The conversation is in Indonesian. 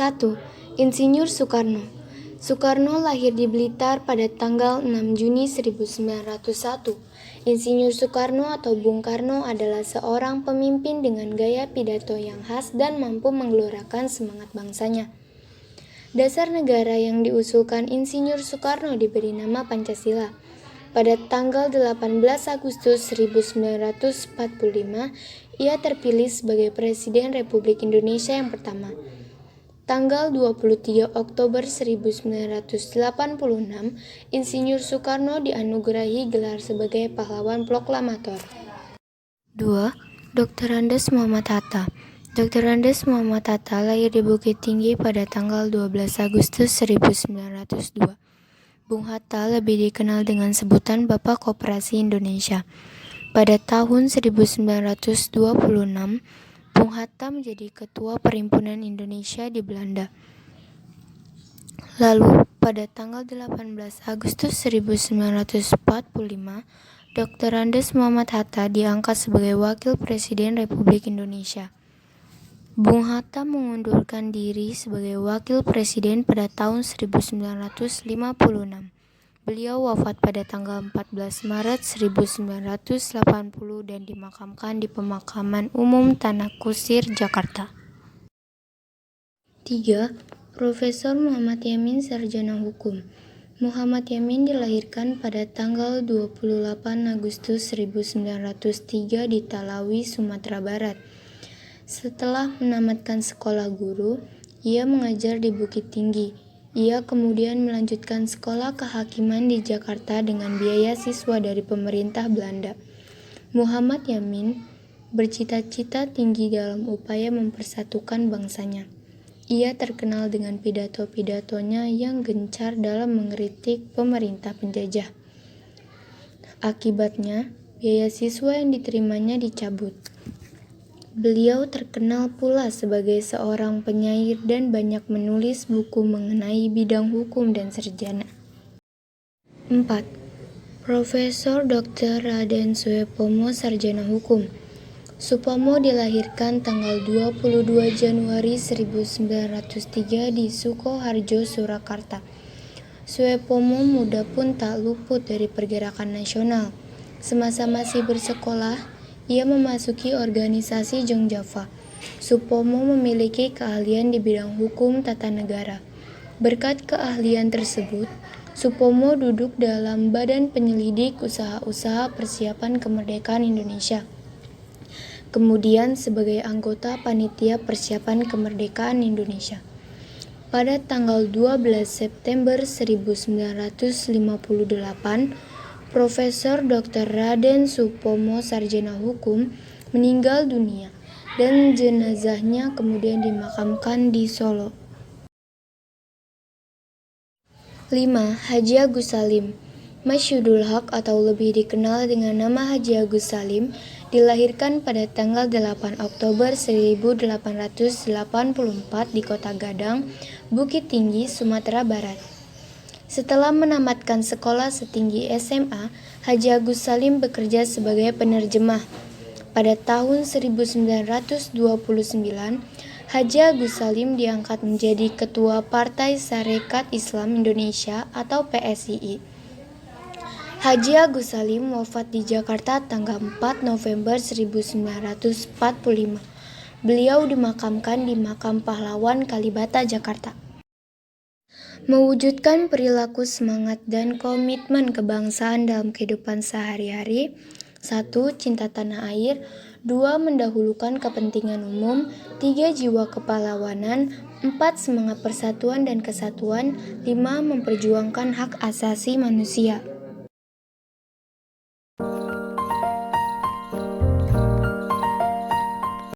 1. Insinyur Soekarno. Soekarno lahir di Blitar pada tanggal 6 Juni 1901. Insinyur Soekarno atau Bung Karno adalah seorang pemimpin dengan gaya pidato yang khas dan mampu menggelorakan semangat bangsanya. Dasar negara yang diusulkan Insinyur Soekarno diberi nama Pancasila. Pada tanggal 18 Agustus 1945, ia terpilih sebagai Presiden Republik Indonesia yang pertama. Tanggal 23 Oktober 1986, Insinyur Soekarno dianugerahi gelar sebagai pahlawan proklamator. 2. Dr. Andes Muhammad Hatta. Dr. Andes Muhammad Hatta lahir di Bukit Tinggi pada tanggal 12 Agustus 1902. Bung Hatta lebih dikenal dengan sebutan Bapak Koperasi Indonesia. Pada tahun 1926, Bung Hatta menjadi Ketua Perhimpunan Indonesia di Belanda. Lalu, pada tanggal 18 Agustus 1945, Dr. Andes Muhammad Hatta diangkat sebagai Wakil Presiden Republik Indonesia. Bung Hatta mengundurkan diri sebagai Wakil Presiden pada tahun 1956. Beliau wafat pada tanggal 14 Maret 1980 dan dimakamkan di Pemakaman Umum Tanah Kusir, Jakarta. 3. Profesor Muhammad Yamin, Sarjana Hukum. Muhammad Yamin dilahirkan pada tanggal 28 Agustus 1903 di Talawi, Sumatera Barat. Setelah menamatkan sekolah guru, ia mengajar di Bukit Tinggi. Ia kemudian melanjutkan sekolah kehakiman di Jakarta dengan biaya siswa dari pemerintah Belanda. Muhammad Yamin bercita-cita tinggi dalam upaya mempersatukan bangsanya. Ia terkenal dengan pidato-pidatonya yang gencar dalam mengkritik pemerintah penjajah. Akibatnya, biaya siswa yang diterimanya dicabut. Beliau terkenal pula sebagai seorang penyair dan banyak menulis buku mengenai bidang hukum dan sarjana. 4. Profesor Dr. Raden Soepomo, Sarjana Hukum. Supomo dilahirkan tanggal 22 Januari 1903 di Sukoharjo, Surakarta. Soepomo muda pun tak luput dari pergerakan nasional. Semasa masih bersekolah, ia memasuki organisasi Jongjava. Supomo memiliki keahlian di bidang hukum tata negara. Berkat keahlian tersebut, Supomo duduk dalam Badan Penyelidik Usaha-usaha Persiapan Kemerdekaan Indonesia. Kemudian sebagai anggota Panitia Persiapan Kemerdekaan Indonesia. Pada tanggal 12 September 1958, Profesor Dr. Raden Supomo, Sarjana Hukum, meninggal dunia dan jenazahnya kemudian dimakamkan di Solo. 5. Haji Agus Salim. Masyudul Haq atau lebih dikenal dengan nama Haji Agus Salim dilahirkan pada tanggal 8 Oktober 1884 di Kota Gadang, Bukit Tinggi, Sumatera Barat. Setelah menamatkan sekolah setinggi SMA, Haji Agus Salim bekerja sebagai penerjemah. Pada tahun 1929, Haji Agus Salim diangkat menjadi Ketua Partai Sarekat Islam Indonesia atau PSII. Haji Agus Salim wafat di Jakarta tanggal 4 November 1945. Beliau dimakamkan di Makam Pahlawan Kalibata, Jakarta. Mewujudkan perilaku semangat dan komitmen kebangsaan dalam kehidupan sehari-hari. 1. Cinta tanah air. 2. Mendahulukan kepentingan umum. 3. Jiwa kepahlawanan. 4. Semangat persatuan dan kesatuan. 5. Memperjuangkan hak asasi manusia.